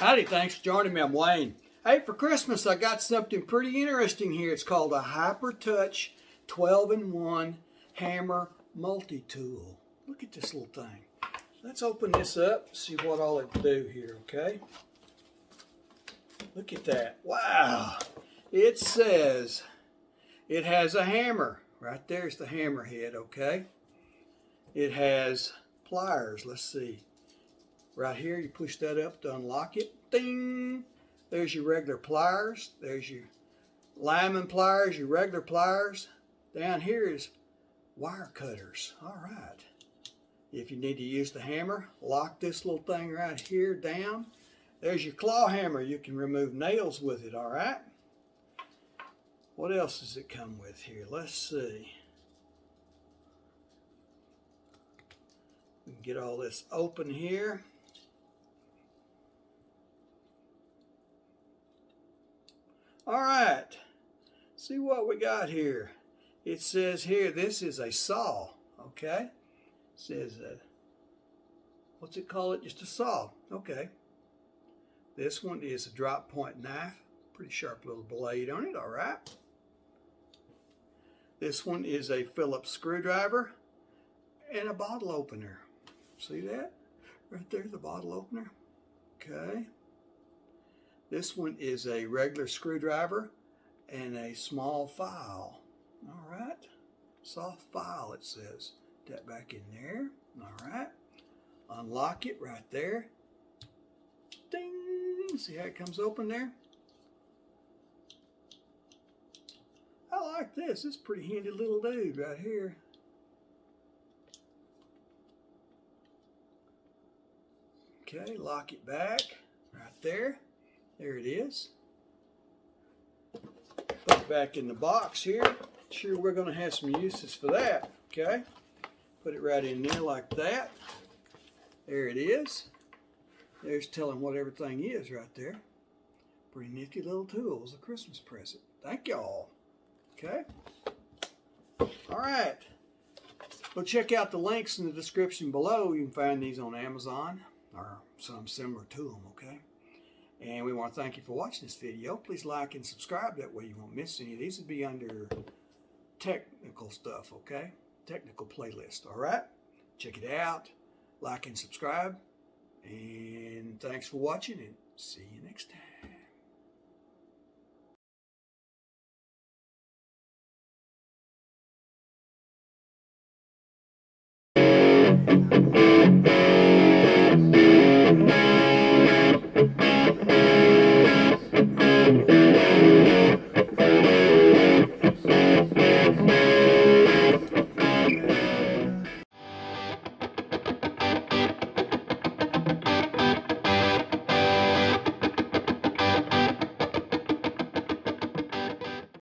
Howdy, thanks for joining me. I'm Wayne. Hey, for Christmas I got something pretty interesting here. It's called a Hyper Touch 12-in-1 hammer multi-tool. Look at this little thing. Let's open this up, see what all it do here, okay? Look at that. Wow. It says it has a hammer. Right there's the hammer head, okay? It has pliers. Let's see. Right here, you push that up to unlock it. Ding! There's your regular pliers. There's your Linesman pliers, your regular pliers. Down here is wire cutters. All right. If you need to use the hammer, lock this little thing right here down. There's your claw hammer. You can remove nails with it, all right? What else does it come with here? Let's see. We can get all this open here. All right, see what we got here. It says here, this is a saw, okay? It says, what's it called? Just a saw, okay. This one is a drop point knife. Pretty sharp little blade on it, all right. This one is a Phillips Screwdriver and a bottle opener. See that? Right there's the bottle opener, okay. This one is a regular screwdriver and a small file. All right, soft file it says. That back in there. All right, unlock it right there. Ding! See how it comes open there? I like this. It's a pretty handy little dude right here. Okay, lock it back right there. There it is. Put it back in the box here. Sure, we're going to have some uses for that. Okay. Put it right in there like that. There it is. There's telling what everything is right there. Pretty nifty little tool as a Christmas present. Thank y'all. Okay. All right. Well, check out the links in the description below. You can find these on Amazon or some similar to them. Okay. And we want to thank you for watching this video. Please like and subscribe. That way you won't miss any of these. It'll be under technical stuff, okay? Technical playlist, all right? Check it out. Like and subscribe. And thanks for watching, and see you next time.